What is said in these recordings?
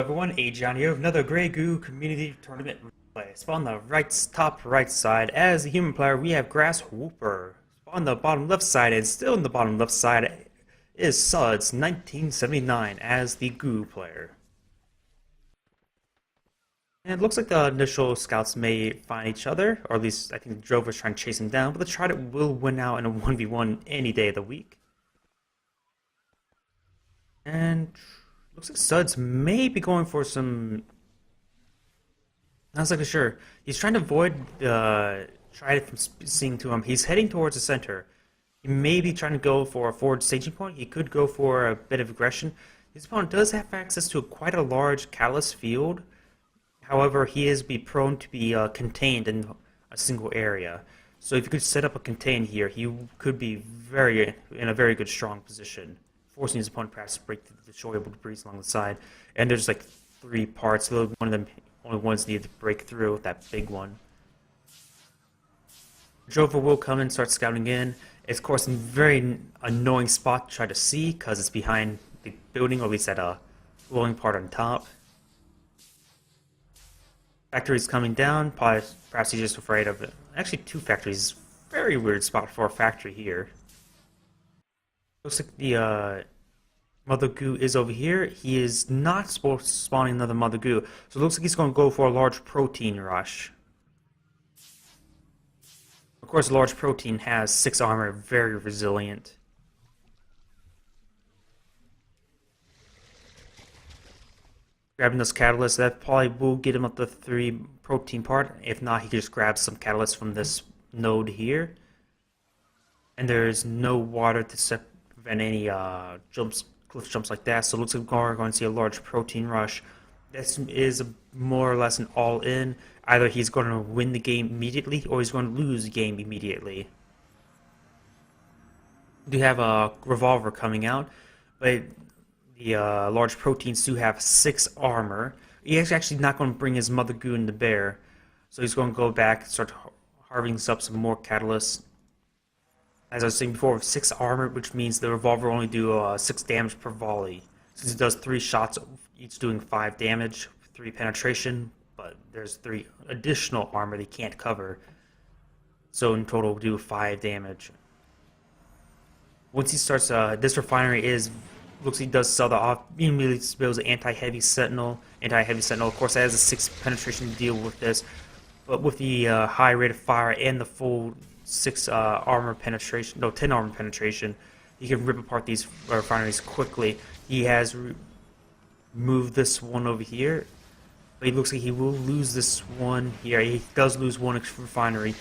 Everyone, Agion here with another Grey Goo Community Tournament replay. Spawn on the top right side, as the human player, we have GrassWhooper. Spawn on the bottom left side, and still in the bottom left side is Suds1979 as the Goo player. And it looks like the initial scouts may find each other, or at least I think the drover's trying to chase him down, but the Trident will win out in a 1v1 any day of the week. And looks like Suds may be going for some. Not exactly sure. He's trying to avoid the Trident from seeing to him. He's heading towards the center. He may be trying to go for a forward staging point. He could go for a bit of aggression. His opponent does have access to quite a large catalyst field. However, he is prone to be contained in a single area. So if you could set up a contain here, he could be in a very good strong position, forcing his opponent perhaps to break through the destroyable debris along the side. And there's like 3 parts, so one of them only one's needed to break through, that big one. Drover will come and start scouting in. It's of course a very annoying spot to try to see because it's behind the building, or at least at a glowing part on top. Factory's coming down, perhaps he's just afraid of it. Actually 2 factories, very weird spot for a factory here. Looks like the Mother Goo is over here. He is not supposed to spawn another Mother Goo, so it looks like he's going to go for a large protein rush. Of course, large protein has 6 armor, very resilient. Grabbing those catalysts, that probably will get him up to 3 protein part. If not, he can just grab some catalysts from this node here. And there's no water to prevent any cliff jumps like that, so it looks like we're going to see a large protein rush. This is more or less an all-in. Either he's going to win the game immediately, or he's going to lose the game immediately. We do have a revolver coming out, but the large proteins do have 6 armor. He's actually not going to bring his Mother Goo in the bear, so he's going to go back and start harvesting up some more catalysts. As I was saying before, 6 armor, which means the revolver only do 6 damage per volley. Since it does 3 shots, each doing 5 damage, 3 penetration, but there's 3 additional armor they can't cover. So in total, do 5 damage. Once he starts, this refinery looks like he does sell the off. He immediately builds an anti-heavy sentinel. Anti-heavy sentinel, of course, has a 6 penetration to deal with this, but with the high rate of fire and the full 6 armor penetration, no, 10 armor penetration, he can rip apart these refineries quickly. He has moved this one over here, but he looks like he will lose this one here. He does lose one refinery.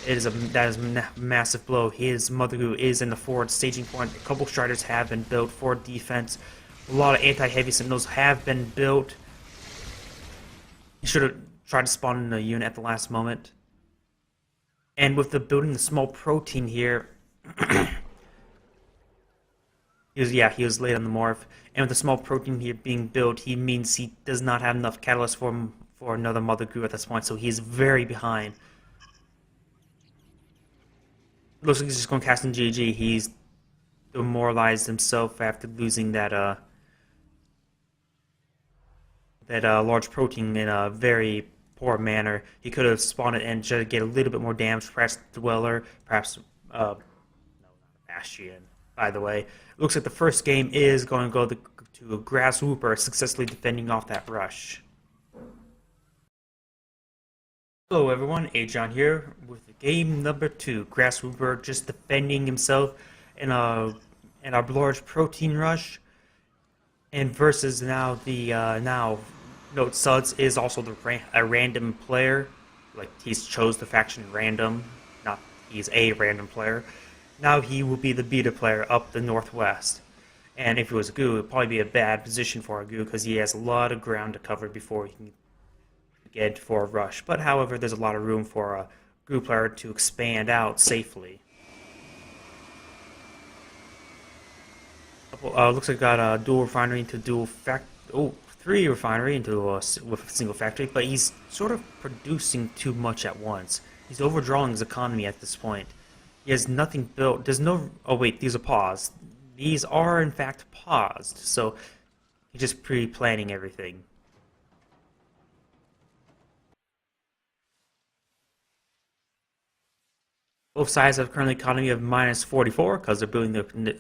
That is a massive blow. His Mother Goo is in the forward staging point. A couple striders have been built for defense. A lot of anti-heavy sentinels have been built. He should have tried to spawn in a unit at the last moment. And with the building the small protein here, he was late on the morph. And with the small protein here being built, he means he does not have enough catalyst for another Mother Goo at this point, so he's very behind. Looks like he's just going to cast in GG. He's demoralized himself after losing that large protein in a very poor manner. He could have spawned it and just get a little bit more damage, perhaps Dweller, perhaps no, not Bastion. By the way, it looks like the first game is going to go to GrassWhooper, successfully defending off that rush. Hello everyone, Agion here with game number 2. GrassWhooper just defending himself in a large protein rush, and versus now note Suds is also a random player. Like, he's chose the faction random, not he's a random player. Now he will be the beta player up the northwest. And if it was a Goo, it would probably be a bad position for a Goo because he has a lot of ground to cover before he can get for a rush. But however, there's a lot of room for a Goo player to expand out safely. Looks like got a dual refinery into dual 3 refinery into with a single factory, but he's sort of producing too much at once. He's overdrawing his economy at this point. He has nothing built. There's no. Oh wait, these are paused. These are in fact paused. So he's just pre-planning everything. Both sides have currently economy of minus 44 because they're building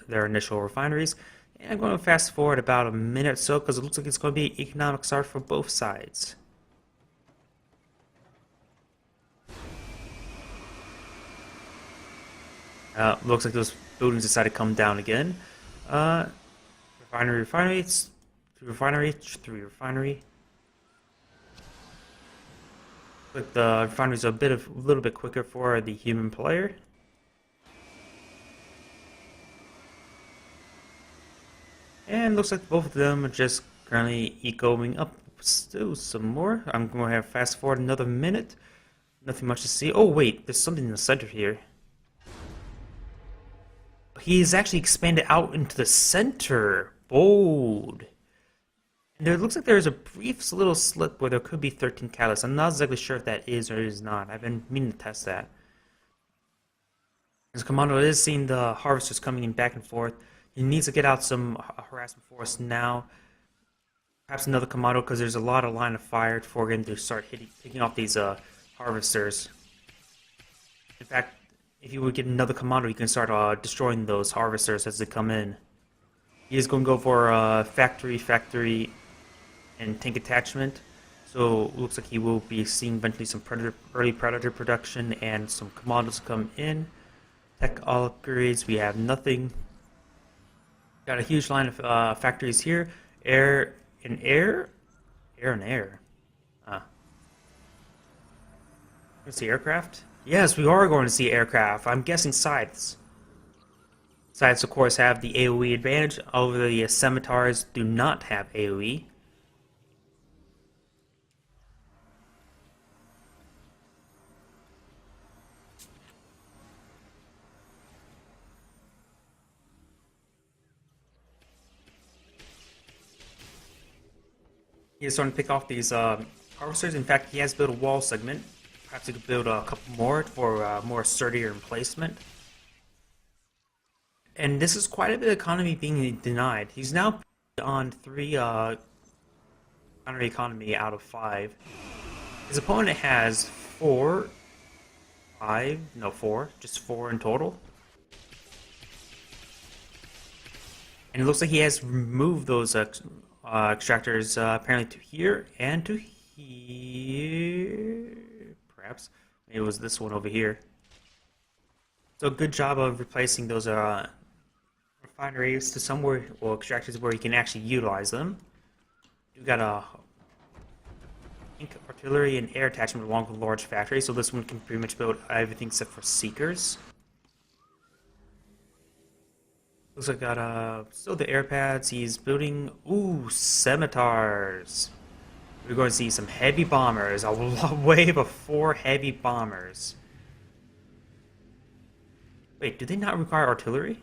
their initial refineries. And I'm going to fast forward about a minute or so because it looks like it's going to be economic start for both sides. Looks like those buildings decided to come down again. Refinery, it's three refinery. But the refineries are a little bit quicker for the human player. And looks like both of them are just currently ecoing up. Still some more. I'm going to have fast forward another minute. Nothing much to see. Oh wait, there's something in the center here. He's actually expanded out into the center. Bold. And it looks like there's a brief little slip where there could be 13 catalysts. I'm not exactly sure if that is or is not. I've been meaning to test that. As Commando is seeing the harvesters coming in back and forth. He needs to get out some harassment force now. Perhaps another Commando because there's a lot of line of fire for him to start picking off these harvesters. In fact, if you would get another Commando, you can start destroying those harvesters as they come in. He is going to go for factory, and tank attachment. So it looks like he will be seeing eventually some early predator production and some Commandos come in. Tech upgrades, we have nothing. Got a huge line of factories here. Air and air. Let's see, aircraft? Yes, we are going to see aircraft. I'm guessing scythes. Scythes, of course, have the AoE advantage over the scimitars. Do not have AoE. He is starting to pick off these harvesters. In fact, he has built a wall segment. Perhaps he could build a couple more for more sturdier emplacement. And this is quite a bit of economy being denied. He's now on 3 economy out of 5. His opponent has 4, just 4 in total. And it looks like he has removed those extractors apparently to here and to here. Perhaps maybe it was this one over here. So good job of replacing those refineries to somewhere, or extractors where you can actually utilize them. You got a artillery and air attachment along with a large factory, so this one can pretty much build everything except for seekers. Looks like got still the air pads. He's building scimitars. We're going to see some heavy bombers. A wave of 4 heavy bombers. Wait, do they not require artillery?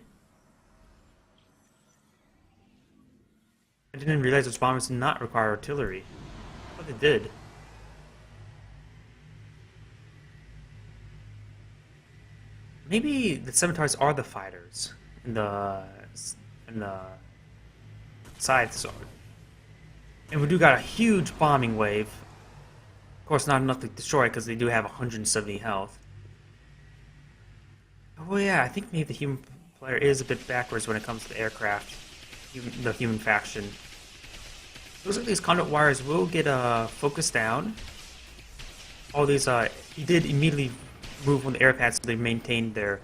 I didn't realize those bombers did not require artillery. I thought they did. Maybe the scimitars are the fighters in the side sword. And we do got a huge bombing wave. Of course, not enough to destroy because they do have 170 health. Oh yeah, I think maybe the human player is a bit backwards when it comes to the aircraft. The human faction. Looks like these conduit wires will get focused down. All these he did immediately move on the air pads so they maintained their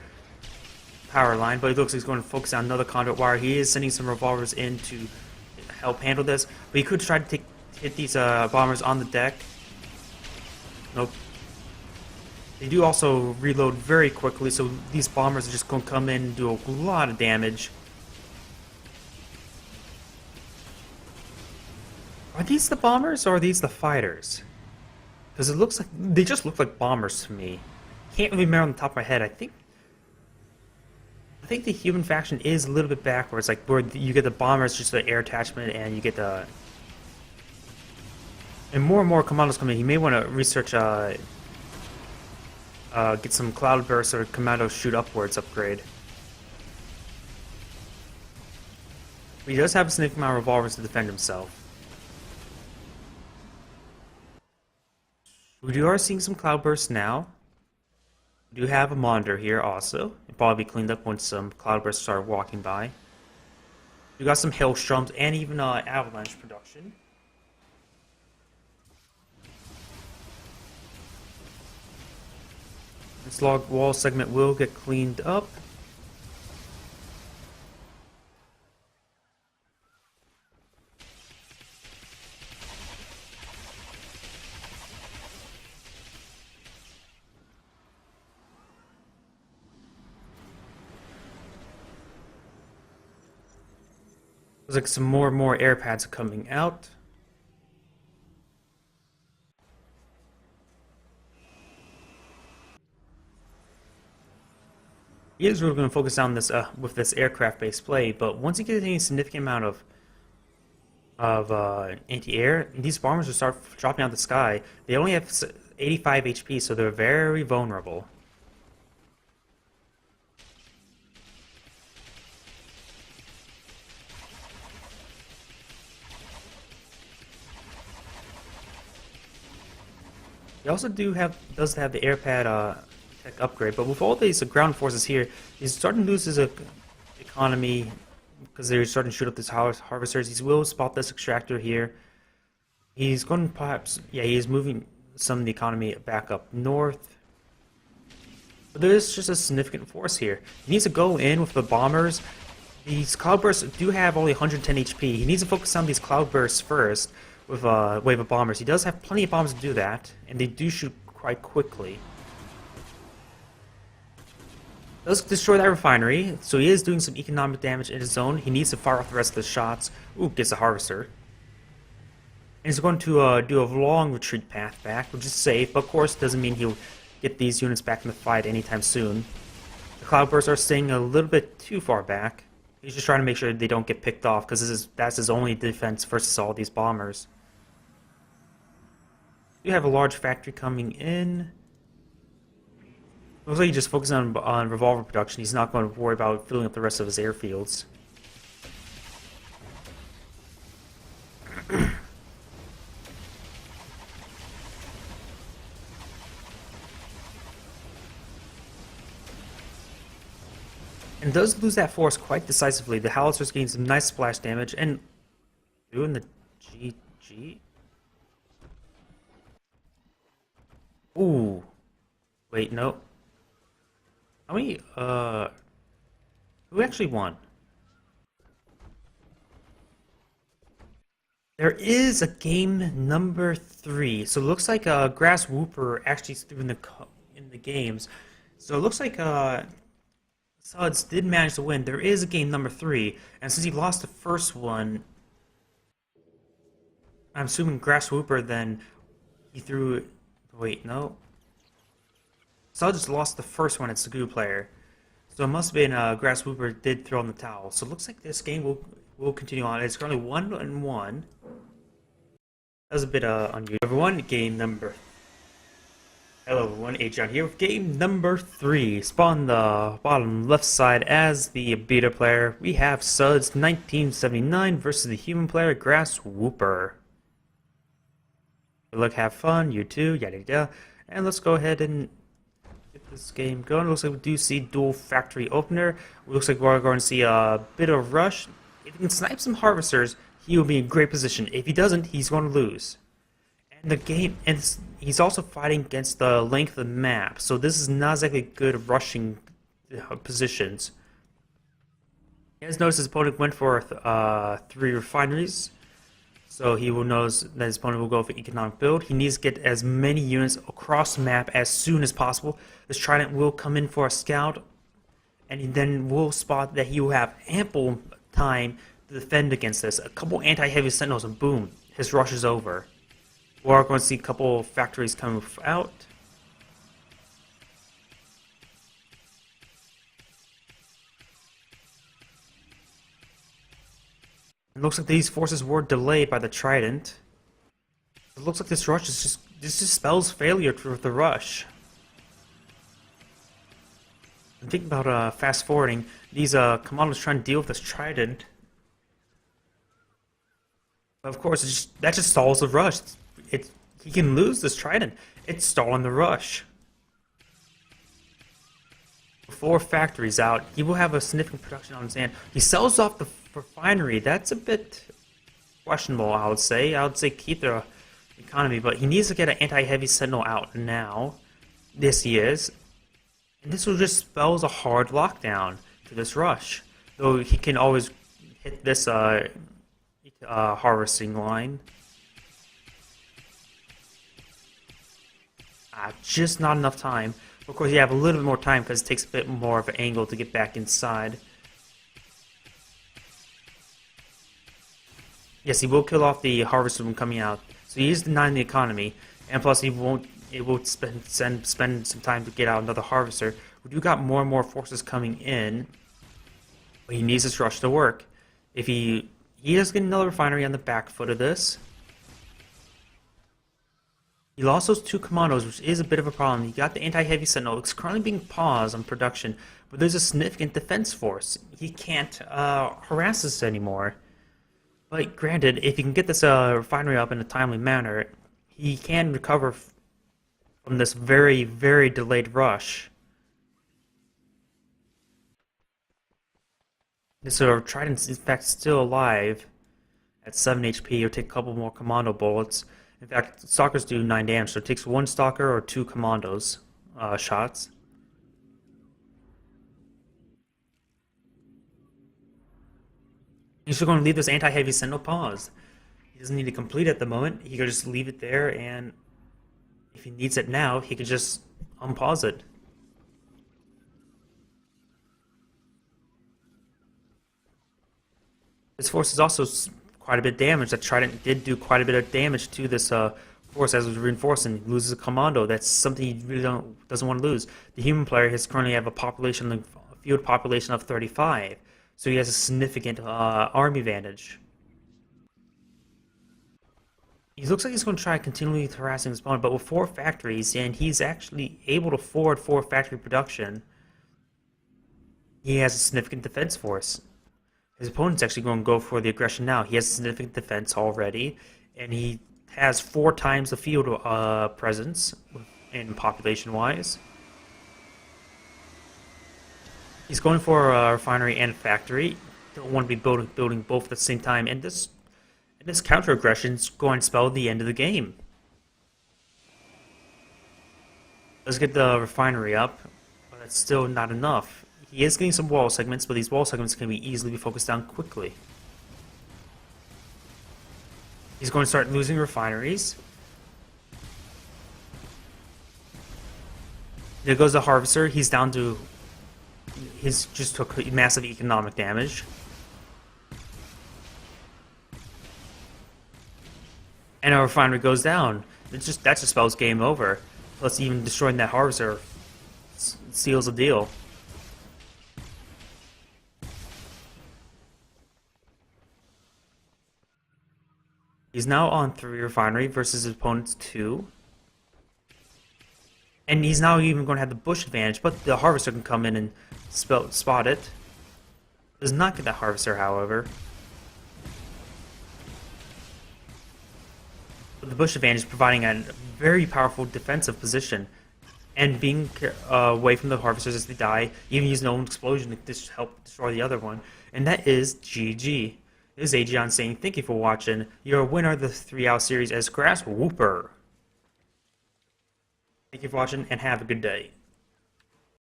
power line, but it looks like he's going to focus on another conduit wire. He is sending some revolvers in to help handle this, but he could try to hit these bombers on the deck. Nope. They do also reload very quickly, so these bombers are just going to come in and do a lot of damage. Are these the bombers or are these the fighters? Because it looks like they just look like bombers to me. Can't really remember on the top of my head. I think the human faction is a little bit backwards, like where you get the bombers, just the air attachment, and you get the... And more commandos come in. You may want to research, get some cloudburst or commando shoot upwards upgrade. But he does have a significant amount of revolvers to defend himself. We are seeing some cloudbursts now. We do have a monitor here also. It'll probably be cleaned up once some cloudbursts start walking by. We got some hailstorms and even avalanche production. This log wall segment will get cleaned up. Looks like some more and more air pads are coming out. He is really going to focus on this with this aircraft-based play, but once you get any significant amount of anti-air, these bombers will start dropping out of the sky. They only have 85 HP, so they're very vulnerable. He also does have the air pad tech upgrade, but with all these ground forces here, he's starting to lose his economy because they're starting to shoot up these harvesters. He will spot this extractor here. He's going to perhaps, yeah, he's moving some of the economy back up north. But there's just a significant force here. He needs to go in with the bombers. These cloudbursts do have only 110 HP. He needs to focus on these cloudbursts first with a wave of bombers. He does have plenty of bombs to do that, and they do shoot quite quickly. Does destroy that refinery, so he is doing some economic damage in his zone. He needs to fire off the rest of the shots. Ooh, gets a harvester. And he's going to do a long retreat path back, which is safe, but of course doesn't mean he'll get these units back in the fight anytime soon. The cloudbursts are staying a little bit too far back. He's just trying to make sure they don't get picked off, because that's his only defense versus all these bombers. You have a large factory coming in. Looks like he's just focusing on revolver production. He's not going to worry about filling up the rest of his airfields. And does lose that force quite decisively. The howitzers gain some nice splash damage and doing the GG. Ooh. Wait, no. How many, who actually won? There is a game number 3. So it looks like GrassWhooper actually threw in the games. So it looks like Suds did manage to win. There is a game number 3, and since he lost the first one, I'm assuming GrassWhooper then he threw. Wait, no. Suds lost the first one. It's the Goo player, so it must have been GrassWhooper did throw in the towel. So it looks like this game will continue on. It's currently 1-1. That was a bit unusual. Everyone, game number. Hello everyone, Agion here with game number 3. Spawn the bottom left side as the beta player. We have Suds1979 versus the human player GrassWhooper. Good luck, have fun, you too, yada yada. And let's go ahead and get this game going. It looks like we do see dual factory opener. It looks like we're going to see a bit of rush. If he can snipe some harvesters, he will be in great position. If he doesn't, he's going to lose. And the game, and he's also fighting against the length of the map, so this is not exactly good rushing positions. He has noticed his opponent went for 3 refineries, so he will knows that his opponent will go for economic build. He needs to get as many units across the map as soon as possible. This trident will come in for a scout, and he then will spot that he will have ample time to defend against this. A couple anti-heavy sentinels, and boom, his rush is over. We're going to see a couple factories come out. It looks like these forces were delayed by the trident. It looks like this rush is just spells failure for the rush. I'm thinking about fast forwarding. These commandos trying to deal with this trident. But of course, that just stalls the rush. He can lose this trident. It's stalling the rush. 4 factories out, he will have a significant production on his hand. He sells off the refinery. That's a bit questionable, I would say. I would say keep the economy, but he needs to get an anti-heavy sentinel out now. This he is. And this will just spells a hard lockdown to this rush. Though he can always hit this harvesting line. Just not enough time. Of course, you have a little bit more time because it takes a bit more of an angle to get back inside. Yes, he will kill off the harvester when coming out. So he is denying the economy, and plus it won't spend some time to get out another harvester. We do got more and more forces coming in, but he needs this rush to work. If he does get another refinery on the back foot of this. He lost those 2 commandos, which is a bit of a problem. He got the anti-heavy sentinel. It's currently being paused on production, but there's a significant defense force. He can't harass us anymore. But granted, if he can get this refinery up in a timely manner, he can recover from this very, very delayed rush. This Trident's in fact still alive at 7 HP. He'll take a couple more commando bullets. In fact, stalkers do 9 damage, so it takes 1 stalker or 2 commandos shots. He's just going to leave this anti-heavy sentinel paused. He doesn't need to complete it at the moment. He can just leave it there, and if he needs it now, he can just unpause it. This force is also quite a bit of damage. That Trident did do quite a bit of damage to this force as it was reinforcing. He loses a commando. That's something he really doesn't want to lose. The human player has currently have a field population of 35, so he has a significant army advantage. He looks like he's going to try continually harassing his opponent, but with 4 factories, and he's actually able to forward 4 factory production, he has a significant defense force. His opponent's actually going to go for the aggression now. He has significant defense already, and he has 4 times the field presence in population-wise. He's going for a refinery and a factory. Don't want to be building both at the same time, and this counter-aggression is going to spell the end of the game. Let's get the refinery up, but that's still not enough. He is getting some wall segments, but these wall segments can be easily focused down quickly. He's going to start losing refineries. There goes the harvester. He's down to... He's just took massive economic damage. And our refinery goes down. That just spells game over. Plus, even destroying that harvester seals the deal. He's now on 3 refinery versus his opponent's 2. And he's now even going to have the bush advantage, but the harvester can come in and spot it. Does not get that harvester, however. But the bush advantage providing a very powerful defensive position. And being away from the harvesters as they die, even using their own explosion to help destroy the other one. And that is GG. This is Agion saying thank you for watching. You're a winner of the 3-hour series as GrassWhooper. Thank you for watching and have a good day.